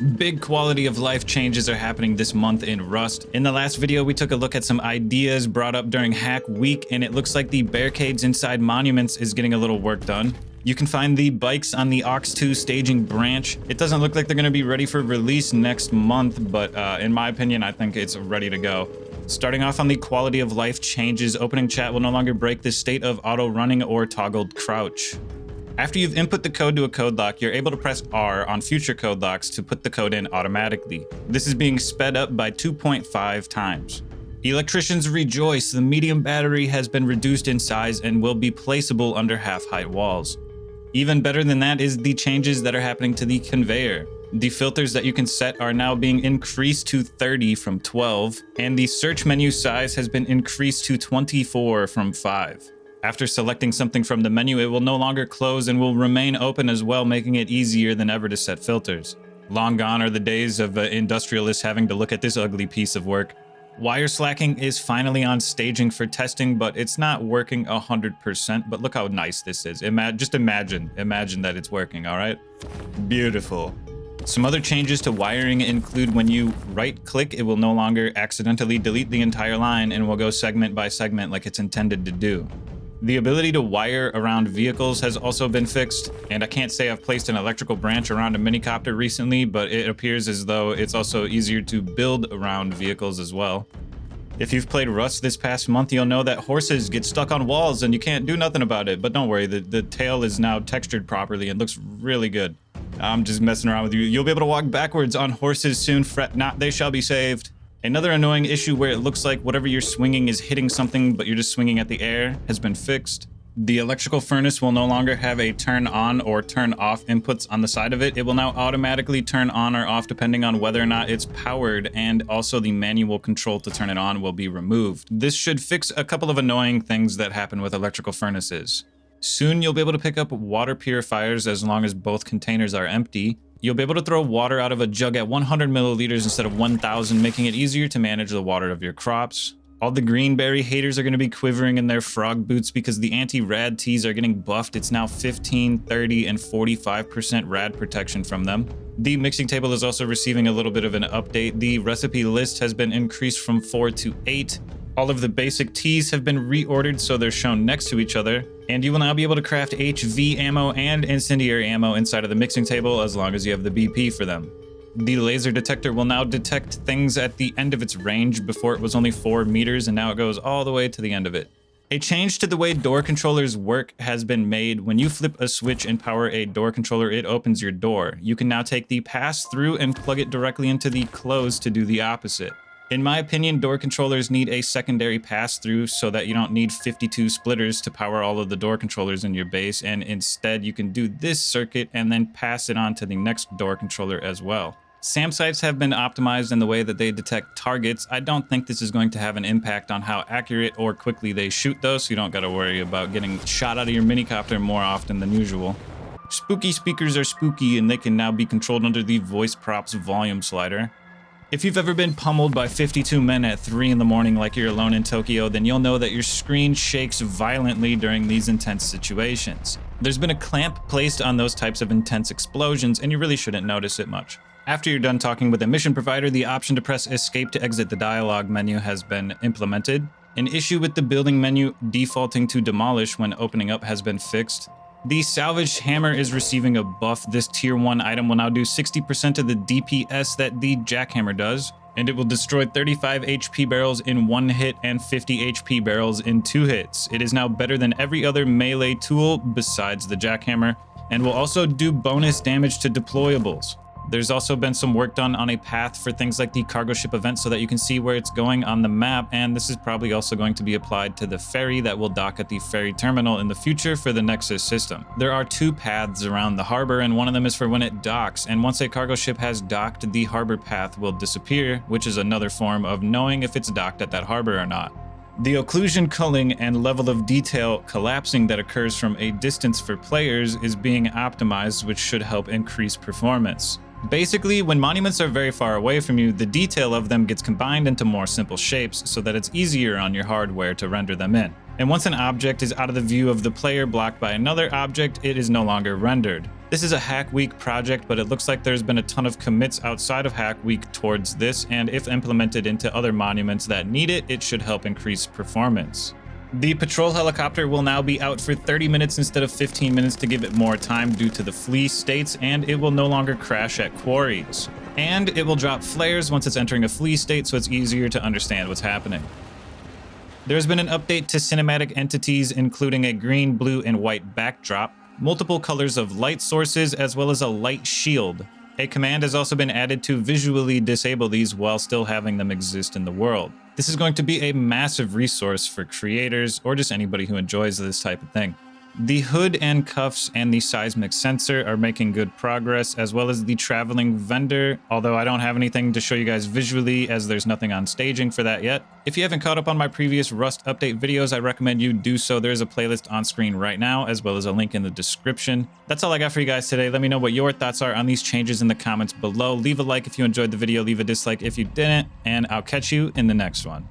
Big quality of life changes are happening this month in Rust. In the last video, we took a look at some ideas brought up during Hack Week, and it looks like the barricades inside monuments is getting a little work done. You can find the bikes on the Ox 2 staging branch. It doesn't look like they're going to be ready for release next month, but in my opinion, I think it's ready to go. Starting off on the quality of life changes, opening chat will no longer break the state of auto running or toggled crouch. After you've input the code to a code lock, you're able to press R on future code locks to put the code in automatically. This is being sped up by 2.5 times. Electricians rejoice, the medium battery has been reduced in size and will be placeable under half-height walls. Even better than that is the changes that are happening to the conveyor. The filters that you can set are now being increased to 30 from 12, and the search menu size has been increased to 24 from 5. After selecting something from the menu, it will no longer close and will remain open as well, making it easier than ever to set filters. Long gone are the days of industrialists having to look at this ugly piece of work. Wire slacking is finally on staging for testing, but it's not working 100%, but look how nice this is. Just imagine that it's working, all right? Beautiful. Some other changes to wiring include when you right-click, it will no longer accidentally delete the entire line and will go segment by segment like it's intended to do. The ability to wire around vehicles has also been fixed, and I can't say I've placed an electrical branch around a minicopter recently, but it appears as though it's also easier to build around vehicles as well. If you've played Rust this past month, you'll know that horses get stuck on walls and you can't do nothing about it, but don't worry, the tail is now textured properly and looks really good. I'm just messing around with you. You'll be able to walk backwards on horses soon, fret not, they shall be saved. Another annoying issue where it looks like whatever you're swinging is hitting something, but you're just swinging at the air, has been fixed. The electrical furnace will no longer have a turn on or turn off inputs on the side of it. It will now automatically turn on or off depending on whether or not it's powered, and also the manual control to turn it on will be removed. This should fix a couple of annoying things that happen with electrical furnaces. Soon you'll be able to pick up water purifiers as long as both containers are empty. You'll be able to throw water out of a jug at 100 milliliters instead of 1,000, making it easier to manage the water of your crops. All the greenberry haters are going to be quivering in their frog boots because the anti-rad teas are getting buffed. It's now 15, 30, and 45% rad protection from them. The mixing table is also receiving a little bit of an update. The recipe list has been increased from 4 to 8. All of the basic teas have been reordered so they're shown next to each other, and you will now be able to craft HV ammo and incendiary ammo inside of the mixing table as long as you have the BP for them. The laser detector will now detect things at the end of its range. Before it was only 4 meters, and now it goes all the way to the end of it. A change to the way door controllers work has been made. When you flip a switch and power a door controller, it opens your door. You can now take the pass-through and plug it directly into the close to do the opposite. In my opinion, door controllers need a secondary pass-through so that you don't need 52 splitters to power all of the door controllers in your base, and instead you can do this circuit and then pass it on to the next door controller as well. SAM sights have been optimized in the way that they detect targets. I don't think this is going to have an impact on how accurate or quickly they shoot though, so you don't gotta worry about getting shot out of your minicopter more often than usual. Spooky speakers are spooky, and they can now be controlled under the voice props volume slider. If you've ever been pummeled by 52 men at 3 in the morning like you're alone in Tokyo, then you'll know that your screen shakes violently during these intense situations. There's been a clamp placed on those types of intense explosions, and you really shouldn't notice it much. After you're done talking with a mission provider, the option to press escape to exit the dialogue menu has been implemented. An issue with the building menu defaulting to demolish when opening up has been fixed. The salvage hammer is receiving a buff. This tier 1 item will now do 60% of the DPS that the jackhammer does, and it will destroy 35 HP barrels in 1 hit and 50 HP barrels in 2 hits. It is now better than every other melee tool besides the jackhammer, and will also do bonus damage to deployables. There's also been some work done on a path for things like the cargo ship event so that you can see where it's going on the map, and this is probably also going to be applied to the ferry that will dock at the ferry terminal in the future for the Nexus system. There are 2 paths around the harbor, and one of them is for when it docks, and once a cargo ship has docked, the harbor path will disappear, which is another form of knowing if it's docked at that harbor or not. The occlusion culling and level of detail collapsing that occurs from a distance for players is being optimized, which should help increase performance. Basically, when monuments are very far away from you, the detail of them gets combined into more simple shapes so that it's easier on your hardware to render them in. And once an object is out of the view of the player blocked by another object, it is no longer rendered. This is a Hack Week project, but it looks like there's been a ton of commits outside of Hack Week towards this, and if implemented into other monuments that need it, it should help increase performance. The patrol helicopter will now be out for 30 minutes instead of 15 minutes to give it more time due to the flee states, and it will no longer crash at quarries. And it will drop flares once it's entering a flee state, so it's easier to understand what's happening. There's been an update to cinematic entities, including a green, blue, and white backdrop, multiple colors of light sources, as well as a light shield. A command has also been added to visually disable these while still having them exist in the world. This is going to be a massive resource for creators or just anybody who enjoys this type of thing. The hood and cuffs and the seismic sensor are making good progress, as well as the traveling vendor, although I don't have anything to show you guys visually as there's nothing on staging for that yet. If you haven't caught up on my previous Rust update videos, I recommend you do so. There's a playlist on screen right now, as well as a link in the description. That's all I got for you guys today. Let me know what your thoughts are on these changes in the comments below. Leave a like if you enjoyed the video, leave a dislike if you didn't, and I'll catch you in the next one.